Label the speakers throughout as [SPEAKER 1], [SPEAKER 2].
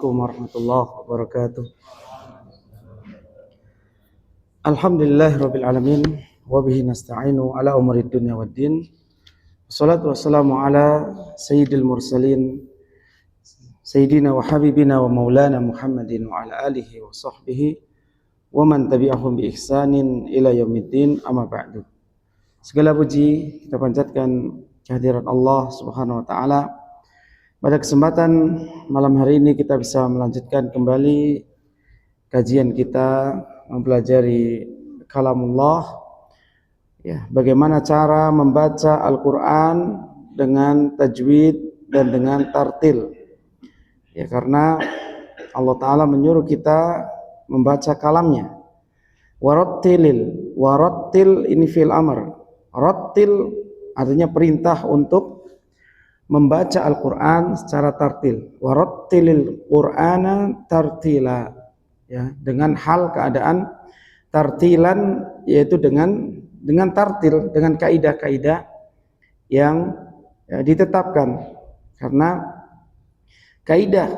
[SPEAKER 1] Assalamualaikum warahmatullahi wabarakatuh. Alhamdulillahirabbil alamin wa bihi nasta'inu ala umurid dunya waddin. Wassalatu wassalamu ala sayyidil mursalin sayyidina wa habibina wa maulana Muhammadin wa ala alihi wa sahbihi wa man tabi'ahum bi ihsanin ila yaumiddin, amma ba'du. Segala puji kita panjatkan kehadirat Allah Subhanahu wa taala. Pada kesempatan malam hari ini kita bisa melanjutkan kembali kajian kita mempelajari kalamullah, ya, bagaimana cara membaca Al-Quran dengan tajwid dan dengan tartil, ya, karena Allah Ta'ala menyuruh kita membaca kalamnya. Warattil ini fil amr. Rattil artinya perintah untuk membaca Al-Quran secara tartil. Warattilil Qur'ana tartila, ya, dengan hal keadaan tartilan, yaitu dengan tartil, dengan kaidah-kaidah yang ditetapkan. Karena kaidah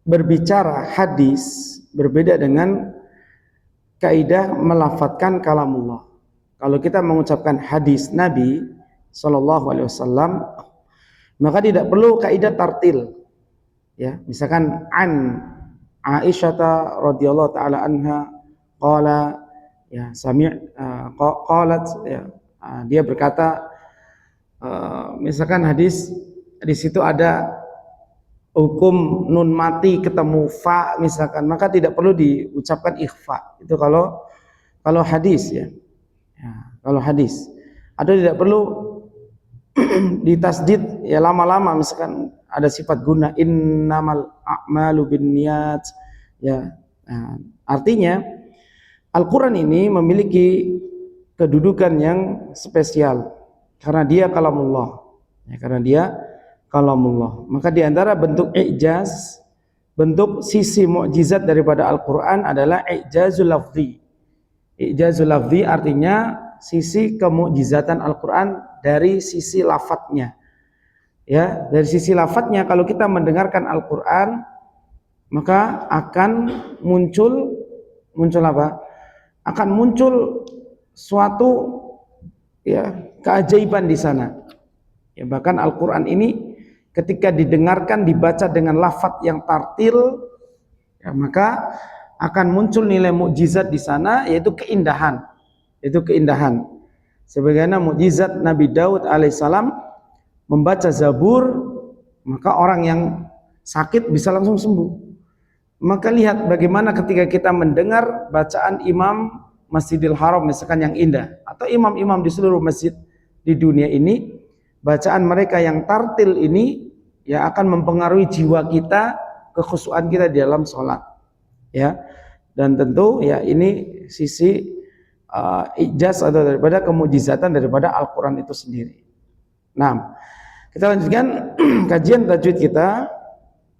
[SPEAKER 1] berbicara hadis berbeda dengan kaidah melafadzkan kalamullah. Kalau kita mengucapkan hadis Nabi sallallahu alaihi wasallam, maka tidak perlu kaidah tartil, ya. Misalkan an Aisyah radhiyallahu taala anha qala, ya, qalat, ya, dia berkata, misalkan hadis di situ ada hukum nun mati ketemu fa misalkan, maka tidak perlu diucapkan ikhfa. Itu kalau hadis, ya. Ya, kalau hadis. Atau tidak perlu ditasdid, ya, lama-lama, misalkan ada sifat guna innamal a'malu binniyat, ya. Nah, artinya Al-Quran ini memiliki kedudukan yang spesial karena dia kalamullah, ya, karena dia kalamullah. Maka di antara bentuk i'jaz, bentuk sisi mukjizat daripada Al-Quran adalah i'jazul lafzi. I'jazul lafzi artinya sisi kemukjizatan Al-Quran dari sisi lafadznya, ya, dari sisi lafadznya. Kalau kita mendengarkan Al-Quran, maka akan muncul apa? Akan muncul suatu, ya, keajaiban di sana. Ya, bahkan Al-Quran ini ketika didengarkan, dibaca dengan lafadz yang tartil, ya, maka akan muncul nilai mukjizat di sana, yaitu keindahan. Itu keindahan. Sebagaimana mukjizat Nabi Daud alaihissalam membaca Zabur, maka orang yang sakit bisa langsung sembuh. Maka lihat bagaimana ketika kita mendengar bacaan imam Masjidil Haram misalkan yang indah, atau imam-imam di seluruh masjid di dunia ini, bacaan mereka yang tartil ini, ya, akan mempengaruhi jiwa kita, kekhusyuan kita di dalam sholat, ya. Dan tentu, ya, ini sisi ijaz atau daripada kemujizatan daripada Al-Quran itu sendiri. Nah, kita lanjutkan kajian tajwid kita,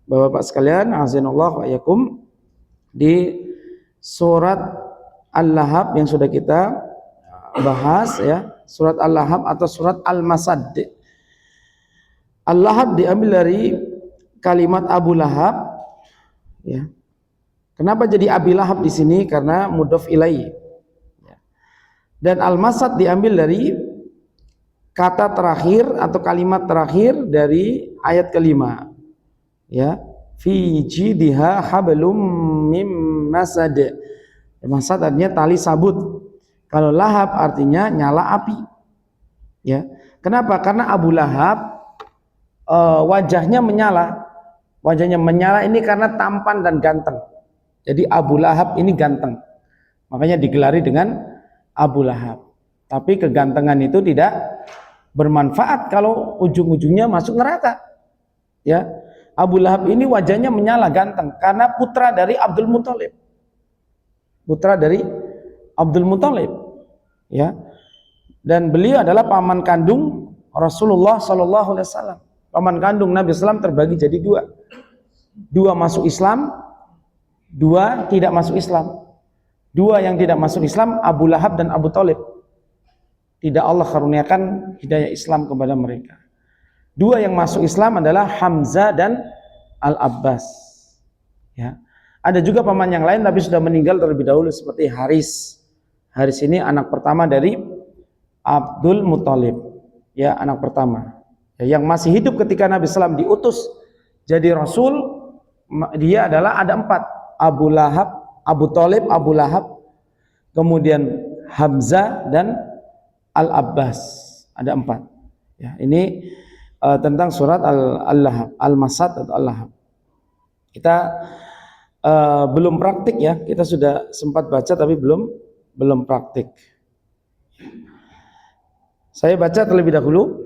[SPEAKER 1] Bapak-bapak sekalian, azanallah wa iyyakum, di surat Al-Lahab yang sudah kita bahas, ya, surat Al-Lahab atau surat Al-Masad. Al-Lahab diambil dari kalimat Abu Lahab, ya. Kenapa jadi Abi Lahab di sini? Karena mudhof ilaih. Dan Al-Masad diambil dari kata terakhir atau kalimat terakhir dari ayat kelima, ya, fi jidha hablum mim masad. Masad artinya tali sabut. Kalau lahab artinya nyala api, ya. Kenapa? Karena Abu Lahab wajahnya menyala. Wajahnya menyala ini karena tampan dan ganteng. Jadi Abu Lahab ini ganteng, makanya digelari dengan Abu Lahab. Tapi kegantengan itu tidak bermanfaat kalau ujung-ujungnya masuk neraka, ya. Abu Lahab ini wajahnya menyala ganteng karena putra dari Abdul Muthalib. Putra dari Abdul Muthalib, ya. Dan beliau adalah paman kandung Rasulullah sallallahu alaihi wasallam. Paman kandung Nabi sallallahu terbagi jadi dua. Dua masuk Islam, dua tidak masuk Islam. Dua yang tidak masuk Islam, Abu Lahab dan Abu Thalib. Tidak Allah karuniakan hidayah Islam kepada mereka. Dua yang masuk Islam adalah Hamzah dan Al-Abbas. Ya. Ada juga paman yang lain tapi sudah meninggal terlebih dahulu seperti Haris. Haris ini anak pertama dari Abdul Muthalib. Ya, anak pertama. Ya, yang masih hidup ketika Nabi SAW diutus jadi Rasul, dia adalah ada 4. Abu Lahab, Abu Thalib, Abu Lahab, kemudian Hamzah dan Al-Abbas. Ada 4. Ya, ini tentang surat Al-Lahab, Al-Masad atau Al-Lahab. Kita belum praktik ya, kita sudah sempat baca tapi belum praktik. Saya baca terlebih dahulu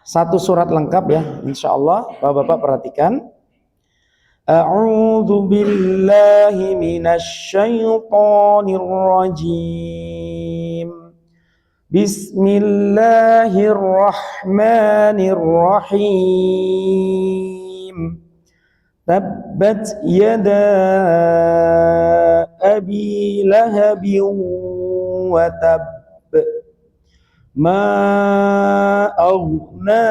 [SPEAKER 1] satu surat lengkap ya, insyaallah Bapak-bapak perhatikan. A'udzu billahi minasy syaithanir rajim. Bismillahirrahmanirrahim. Tabbat yada abi lahabin wa tab. Ma aghna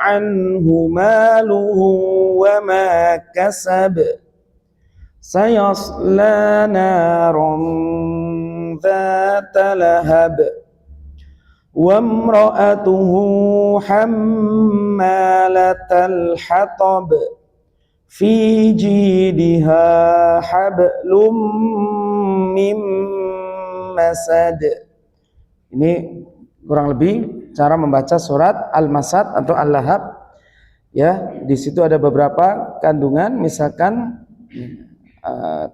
[SPEAKER 1] anhu maluhu wa ma kasab. Sayasla naran dhata lahab. Wa imra'atuhu hammalatal hatab. Fi jidha hablum mim masad. Ini kurang lebih cara membaca surat Al-Masad atau Al-Lahab. Ya, di situ ada beberapa kandungan, misalkan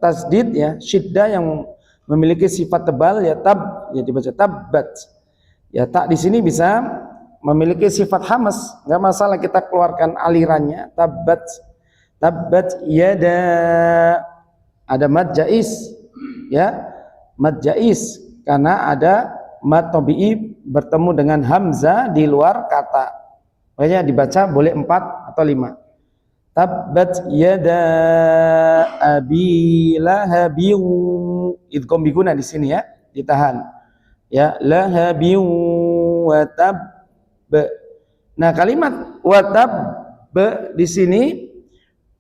[SPEAKER 1] tasdid ya, syiddah yang memiliki sifat tebal ya, tab ya dibaca tabbat. Ya, tak di sini bisa memiliki sifat hamas, enggak masalah kita keluarkan alirannya. Tabbat, tabbat yada, ada mad jais ya, mad jais karena ada mad tabi'i bertemu dengan hamzah di luar kata. Makanya dibaca boleh 4 atau 5. Tabbat yada abi lahabin, idgham biguna di sini ya, ditahan. Ya, lahabin wa tab. Nah, kalimat wa tab di sini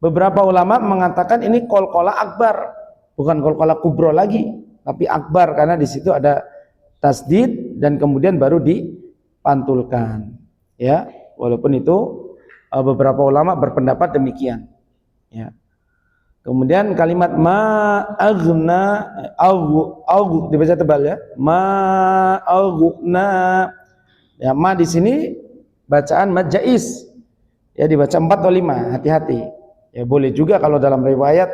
[SPEAKER 1] beberapa ulama mengatakan ini qalqalah akbar, bukan qalqalah kubro lagi, tapi akbar karena di situ ada tasdid dan kemudian baru dipantulkan. Ya, walaupun itu beberapa ulama berpendapat demikian. Ya. Kemudian kalimat ma aghna au dibaca tebal ya. Ma aghna. Ya, ma di sini bacaan mad jais. Ya, dibaca 4 atau 5, hati-hati. Ya, boleh juga kalau dalam riwayat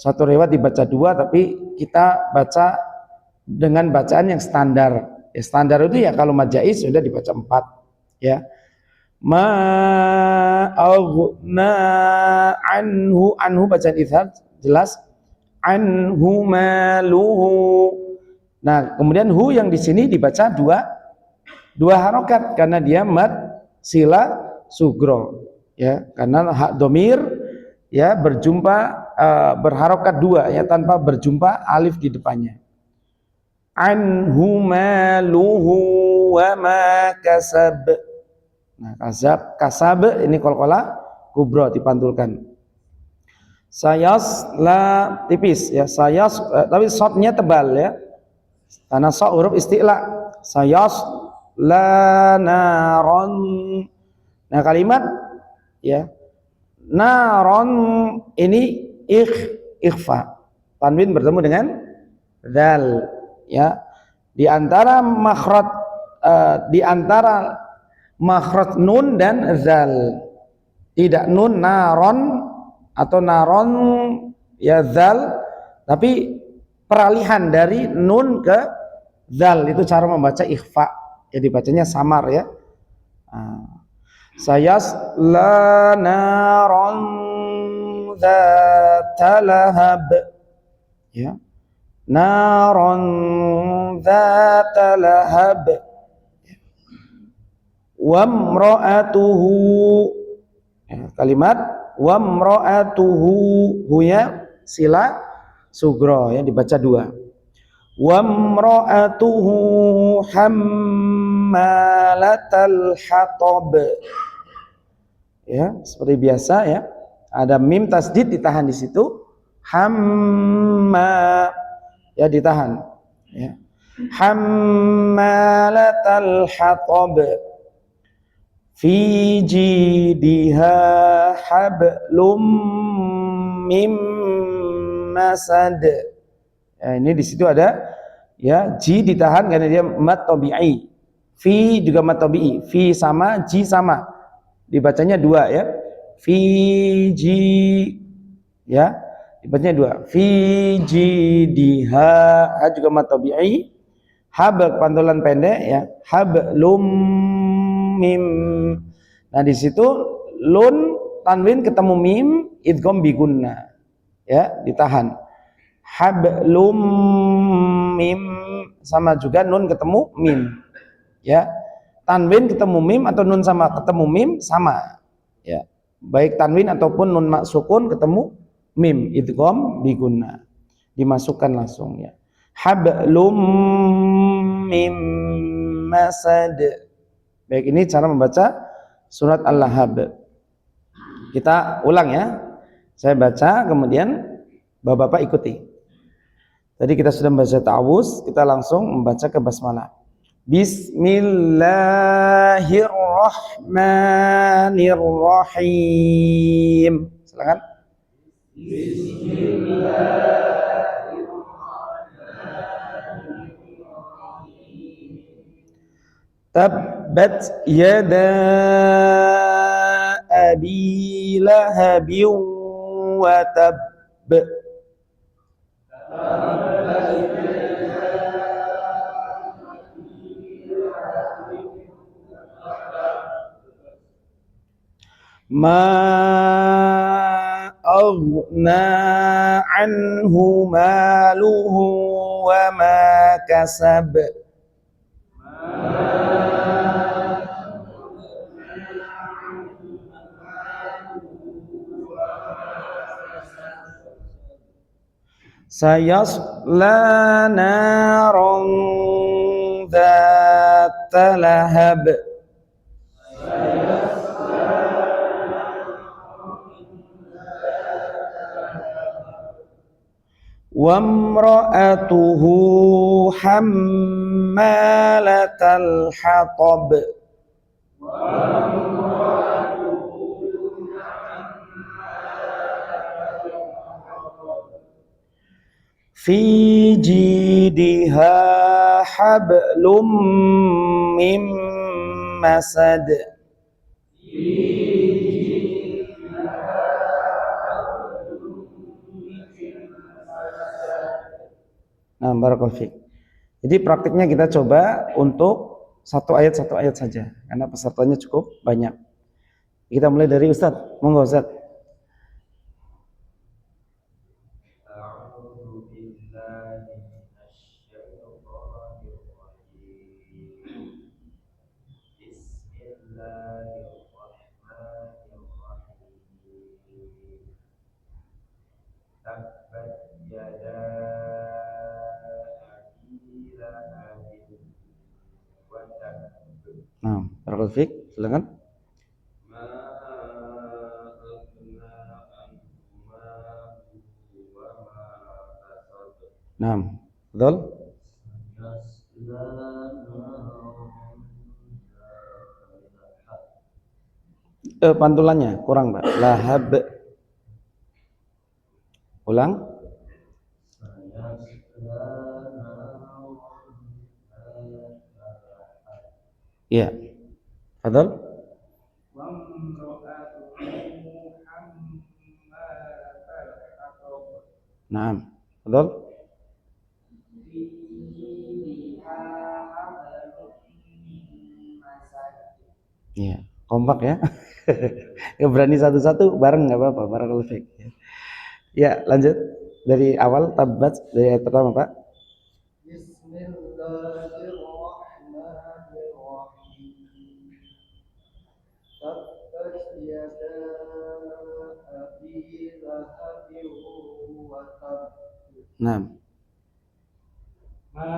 [SPEAKER 1] satu riwayat dibaca 2 tapi kita baca dengan bacaan yang standar. Ya, standar itu ya kalau mad jais sudah dibaca 4 ya. Ma aghna anhu bacaan idhar jelas, anhu maluhu. Nah, kemudian hu yang di sini dibaca dua harokat karena dia mad sila sugro ya, karena hak domir ya berjumpa berharokat 2 ya tanpa berjumpa alif di depannya. Anhu maluhu wa ma kasab. Nah, kasab ini qalqalah kubra dipantulkan. Sayasla tipis ya, tapi shadnya tebal ya. Karena sha huruf isti'la. Sayasla naron. Nah, kalimat ya naron ini ikhfa. Tanwin bertemu dengan dzal ya. Di antara makhraj makhraj nun dan zal. Tidak nun naron atau naron ya zal, tapi peralihan dari nun ke zal itu cara membaca ikhfa. Ya, dibacanya samar ya. Sayasla naron dzata lahab. Ya. Naron dzata lahab. Wamra'atuhu ya, kalimat wamra'atuhu huya sila sugro ya dibaca 2. Wamra'atuhu hammalatal hatab ya, seperti biasa ya, Ada mim tasdid ditahan di situ. Hamma, ya ditahan. Ya. Hammalatal hatab fi jidha hablum mim masad. Ya, ini di situ ada ya ji ditahan karena dia mat tabi'i. Fi juga mat tabi'i. Fi sama, ji sama. Dibacanya dua ya. Fi ji ya. Dibacanya dua. Fi jidha, ha juga mat tabi'i. Hab pantulan pendek ya. Hablum mim. Nah di situ lun tanwin ketemu mim idgham bi gunna. Ya, ditahan. Hablum mim sama juga nun ketemu mim. Ya. Tanwin ketemu mim atau nun sama ketemu mim sama. Ya. Baik tanwin ataupun nun sukun ketemu mim idgham bi gunna. Dimasukkan langsung ya. Hablum mim masad. Baik, ini cara membaca surat Al-Lahab. Kita ulang ya. Saya baca kemudian Bapak-bapak ikuti. Tadi kita sudah membaca ta'awuz, kita langsung membaca ke basmalah. Bismillahirrahmanirrahim. Silakan. Tabbat yada abi lahabin wa tab. Ma aghna anhu maluhu wa ma kasab. Sayasla naran dzata lahab. Wa imra'atuhu hammalatal hatab. Fi jidha hablum mim masad. Nah, barakallahu fiik. Jadi praktiknya kita coba untuk satu ayat saja karena pesertanya cukup banyak. Kita mulai dari Ustadz. Monggo Ustadz. Nah, barakallahu fiik. Silakan. Nah, betul? Pantulannya kurang, Pak. Lahab. Ulang. Iya. Betul? Nah, betul? Iya, kompak ya. Ya berani satu-satu bareng nggak apa-apa, barakallahu fiik. Ya, lanjut dari awal tabat dari ayat pertama, Pak. Bismillahirrahmanirrahim. Tabbat yada abi lahabin wa tab. Nah. Ma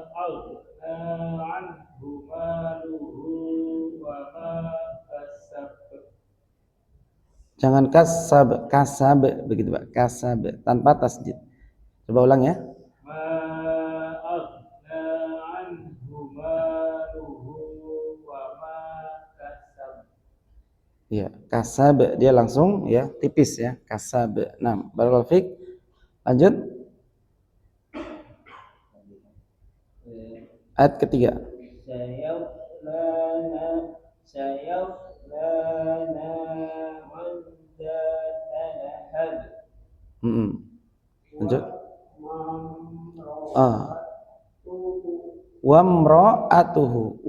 [SPEAKER 1] aghna anhu maluhu wa ma kasab. Jangan kasab, kasab begitu Pak, kasab tanpa tasdid. Coba ulang ya. Ya, kasab dia langsung ya tipis ya, kasab. Nah, barakallahu fik. Lanjut. Ayat ketiga. Lanjut. Wamra'atuhu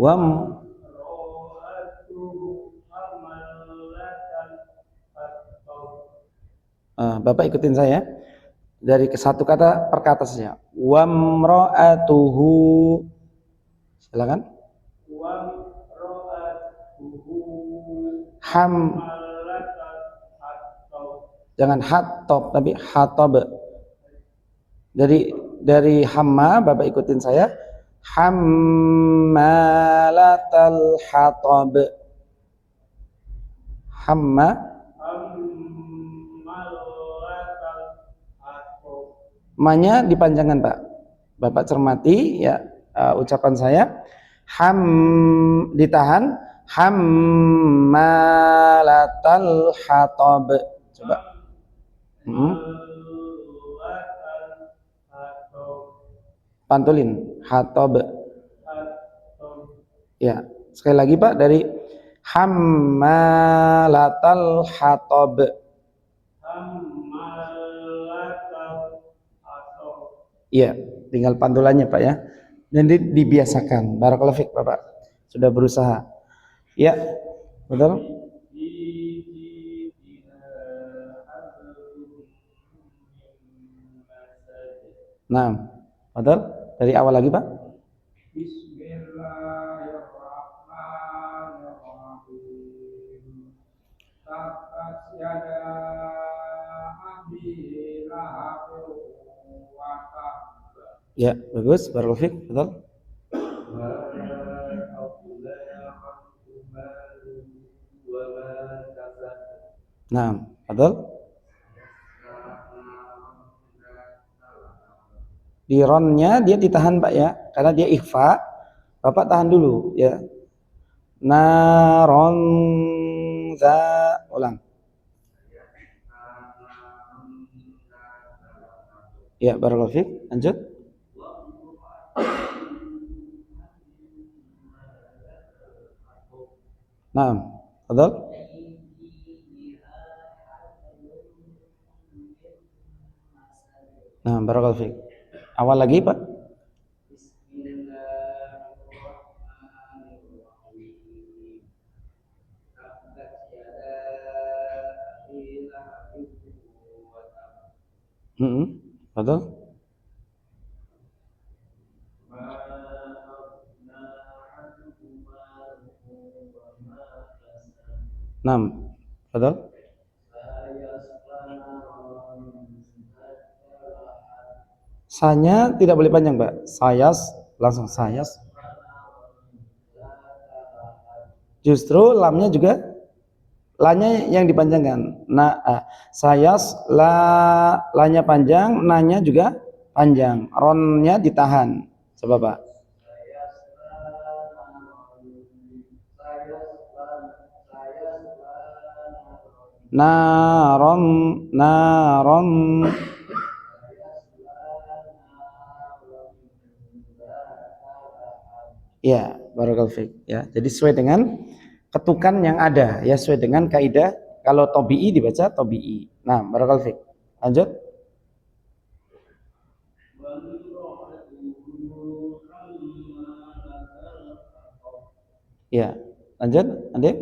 [SPEAKER 1] Bapak ikutin saya dari satu kata per kata saja. Wamra'atuhu. Silakan. Jangan hattob tapi hatob. Dari hamma Bapak ikutin saya. Hammalatal hatob. Manya dipanjangkan Pak. Bapak cermati ya ucapan saya. Ditahan. Hammalatal hatob. Coba. Pantulin. Hatob. Ya, sekali lagi Pak dari hammalatal hatob. Iya, tinggal pantulannya Pak ya. Dan dibiasakan. Barakallahu fiik Bapak. Sudah berusaha. Ya, betul? Nah, betul? Dari awal lagi Pak. Ya, bagus. Barakallahu fiik, betul? Nah, betul? Di ronnya dia ditahan Pak ya, karena dia ikhfa. Bapak tahan dulu ya. Naron za ulang. Ya, barakallahu fiik. Lanjut. Nah, betul? Nah, barakallahu fiik. Awal lagi Pak. Betul? Nah, betul? Sanya tidak boleh panjang Pak. Sayas langsung sayas. Justru lamnya juga lanya yang dipanjangkan. Nah, sayas lanya panjang, nanya juga panjang. Ronnya ditahan. Coba Pak. Naron. Ya, barakallahu fiik ya. Jadi sesuai dengan ketukan yang ada ya, sesuai dengan kaidah kalau tobi'i dibaca tobi'i. Nah, barakallahu fiik. Lanjut. Ya, lanjut, Adik.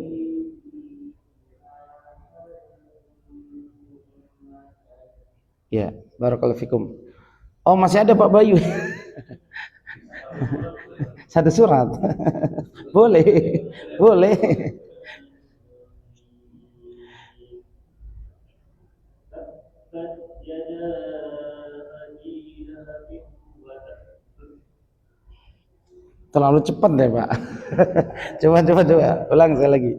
[SPEAKER 1] Ya, barakallahu fikum. Oh, masih ada Pak Bayu. Satu surat. Boleh. Terlalu cepat deh Pak. coba ulang sekali lagi.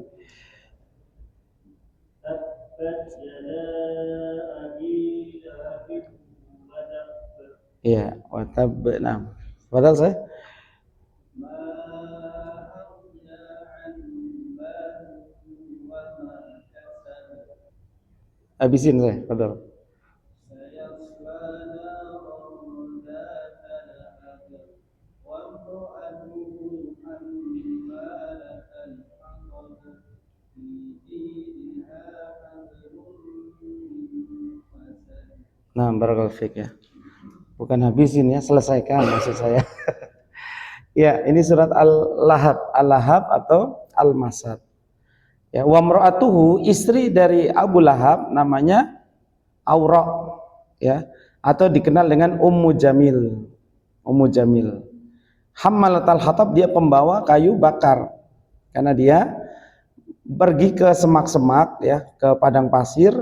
[SPEAKER 1] Iya, watabna. Padahal saya habisin saya, padahal. Nah, barakallahu fiik ya. Bukan habisin ya, selesaikan maksud saya. Ya, ini surat Al-Lahab, Al-Lahab atau Al-Masad. Ya, wa mra'atuhu, istri dari Abu Lahab namanya Aura, ya, atau dikenal dengan Ummu Jamil. Ummu Jamil. Hammalatal hatab, dia pembawa kayu bakar. Karena dia pergi ke semak-semak ya, ke padang pasir.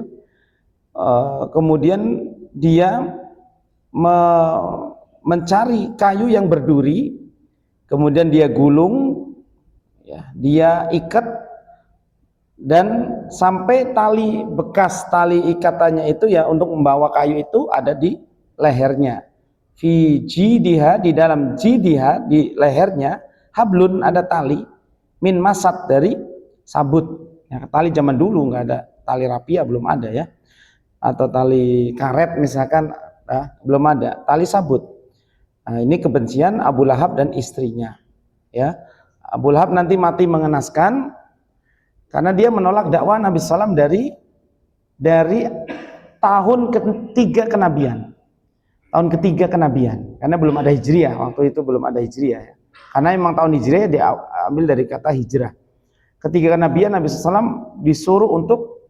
[SPEAKER 1] Kemudian dia mencari kayu yang berduri, kemudian dia gulung, ya, dia ikat, dan sampai tali, bekas tali ikatannya itu ya untuk membawa kayu itu ada di lehernya. Fi jidiha, di dalam jidiha, di lehernya, hablun, ada tali, min masad, dari sabut. Ya, tali zaman dulu nggak ada tali rapia, belum ada ya, atau tali karet misalkan, belum ada, tali sabut. Nah, ini kebencian Abu Lahab dan istrinya. Ya, Abu Lahab nanti mati mengenaskan karena dia menolak dakwah Nabi SAW dari tahun ketiga kenabian. Tahun ketiga kenabian, karena belum ada hijriah, waktu itu belum ada hijriah ya. Karena memang tahun hijriah diambil dari kata hijrah. Ketiga kenabian Nabi SAW disuruh untuk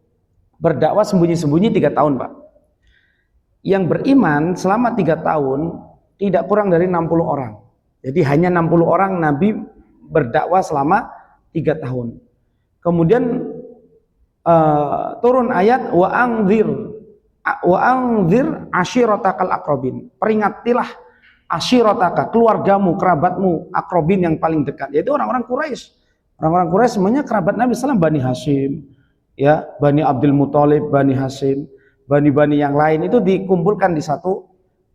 [SPEAKER 1] berdakwah sembunyi-sembunyi 3 tahun, Pak. Yang beriman selama 3 tahun tidak kurang dari 60 orang. Jadi hanya 60 orang Nabi berdakwah selama 3 tahun. Kemudian turun ayat wa anzir ashiratakal akrobin. Peringatilah ashirataka, keluargamu, kerabatmu, akrobin yang paling dekat, yaitu orang-orang Quraisy. Orang-orang Quraisy semuanya kerabat Nabi SAW, Bani Hashim, ya, Bani Abdul Muthalib, Bani Hashim, bani-bani yang lain itu dikumpulkan di satu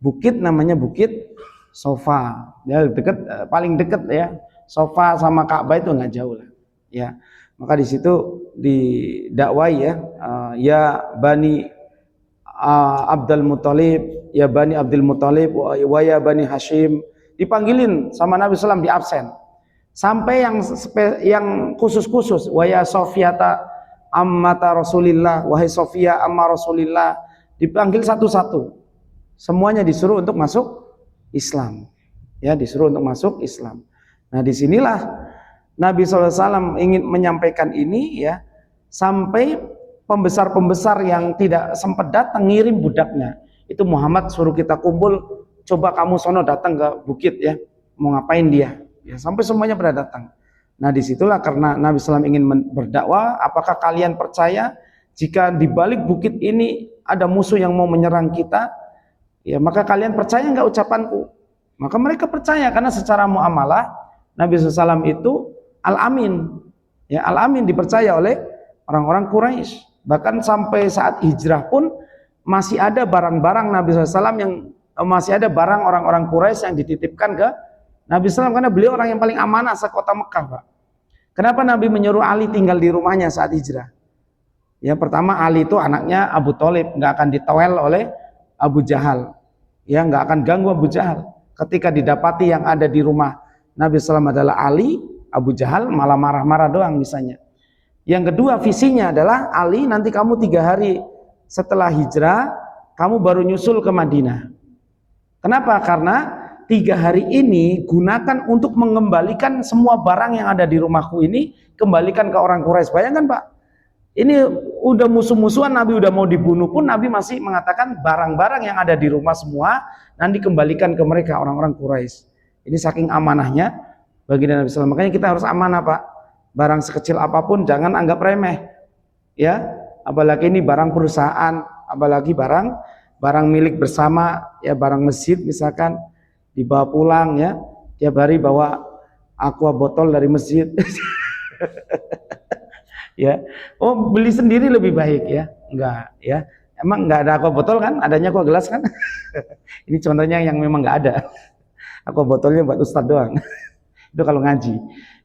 [SPEAKER 1] bukit namanya Bukit Sofa. Ya, dekat, paling dekat ya. Sofa sama Ka'bah itu nggak jauh lah. Ya. Maka di situ didakwai ya, ya Bani Abdul Muthalib, ya Bani Abdul Muthalib, wa ya Bani Hashim, dipanggilin sama Nabi SAW, di absen. Sampai yang khusus-khusus, wa ya Sofiyata ammata Rasulillah, wahai Sofia amma Rasulillah, dipanggil satu-satu. Semuanya disuruh untuk masuk Islam. Ya, disuruh untuk masuk Islam. Nah, disinilah Nabi SAW ingin menyampaikan ini ya, sampai pembesar-pembesar yang tidak sempat datang ngirim budaknya. Itu Muhammad suruh kita kumpul, coba kamu sono datang ke bukit ya, mau ngapain dia? Ya, sampai semuanya pada datang. Nah, disitulah karena Nabi SAW ingin berdakwah, apakah kalian percaya jika di balik bukit ini ada musuh yang mau menyerang kita? Ya, maka kalian percaya nggak ucapanku? Maka mereka percaya, karena secara muamalah Nabi SAW itu Al-Amin. Ya, Al-Amin dipercaya oleh orang-orang Quraisy. Bahkan sampai saat hijrah pun masih ada barang-barang Nabi SAW yang masih ada barang orang-orang Quraisy yang dititipkan ke Nabi SAW, karena beliau orang yang paling amanah sekota Mekah, Pak. Kenapa Nabi menyuruh Ali tinggal di rumahnya saat hijrah? Ya, pertama Ali itu anaknya Abu Thalib, nggak akan ditowel oleh Abu Jahal. Ya, nggak akan ganggu Abu Jahal. Ketika didapati yang ada di rumah Nabi SAW adalah Ali, Abu Jahal malah marah-marah doang misalnya. Yang kedua, visinya adalah Ali, nanti kamu 3 hari setelah hijrah kamu baru nyusul ke Madinah. Kenapa? Karena 3 hari ini gunakan untuk mengembalikan semua barang yang ada di rumahku ini, kembalikan ke orang Quraisy. Bayangkan, Pak, ini udah musuh-musuhan, Nabi udah mau dibunuh pun Nabi masih mengatakan barang-barang yang ada di rumah semua nanti kembalikan ke mereka, orang-orang Quraisy. Ini saking amanahnya bagi Nabi SAW. Makanya kita harus amanah, Pak. Barang sekecil apapun jangan anggap remeh. Ya, apalagi ini barang perusahaan, apalagi barang milik bersama, ya barang masjid misalkan, dibawa pulang ya, tiap hari bawa aqua botol dari masjid. Ya, oh beli sendiri lebih baik ya, enggak ya. Emang nggak ada aqua botol kan? Adanya aqua gelas kan? Ini contohnya yang memang nggak ada. Aqua botolnya buat ustadz doang. Itu kalau ngaji.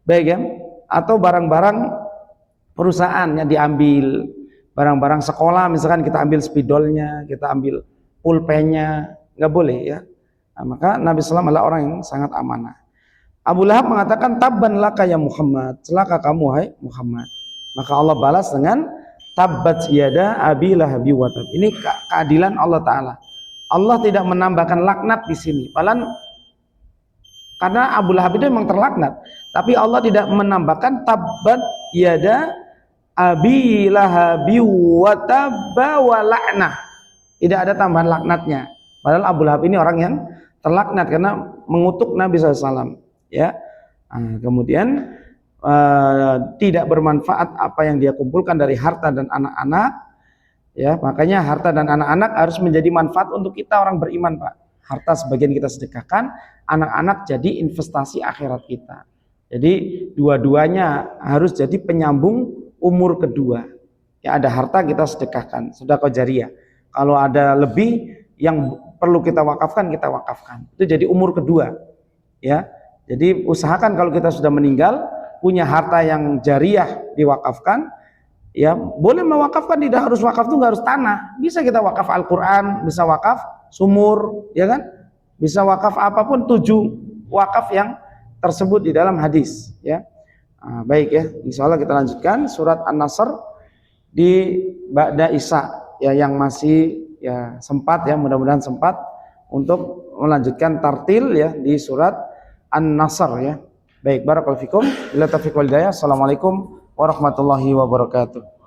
[SPEAKER 1] Baik ya. Atau barang-barang perusahaan yang diambil, barang-barang sekolah misalkan kita ambil spidolnya, kita ambil pulpennya, nggak boleh ya. Nah, maka Nabi SAW adalah orang yang sangat amanah. Abu Lahab mengatakan, tabban laka ya Muhammad, celaka kamu hai Muhammad. Maka Allah balas dengan tabbat yada abi lahabi wa tab. Ini keadilan Allah Ta'ala. Allah tidak menambahkan laknat di sini. Padahal karena Abu Lahab itu memang terlaknat, tapi Allah tidak menambahkan tabbat yada abi lahabi wa tabba wa la'nah. Tidak ada tambahan laknatnya. Padahal Abu Lahab ini orang yang terlaknat karena mengutuk Nabi SAW. Ya, kemudian tidak bermanfaat apa yang dia kumpulkan dari harta dan anak-anak. Ya, makanya harta dan anak-anak harus menjadi manfaat untuk kita orang beriman, Pak. Harta sebagian kita sedekahkan, anak-anak jadi investasi akhirat kita. Jadi dua-duanya harus jadi penyambung umur kedua. Ya, ada harta kita sedekahkan, sedekah jariyah. Kalau ada lebih yang perlu kita wakafkan, kita wakafkan. Itu jadi umur kedua. Ya. Jadi usahakan kalau kita sudah meninggal punya harta yang jariyah diwakafkan, ya boleh mewakafkan, tidak harus wakaf itu nggak harus tanah, bisa kita wakaf Al-Quran, bisa wakaf sumur, ya kan, bisa wakaf apapun, 7 wakaf yang tersebut di dalam hadis. Ya, baik ya, insya Allah kita lanjutkan surat An-Nasr di Ba'da Isya ya, yang masih ya sempat ya, mudah-mudahan sempat untuk melanjutkan tartil ya di surat An-Nasr ya. Baik, barakallahu fikum. Bila taufiq wal hidayah. Assalamualaikum warahmatullahi wabarakatuh.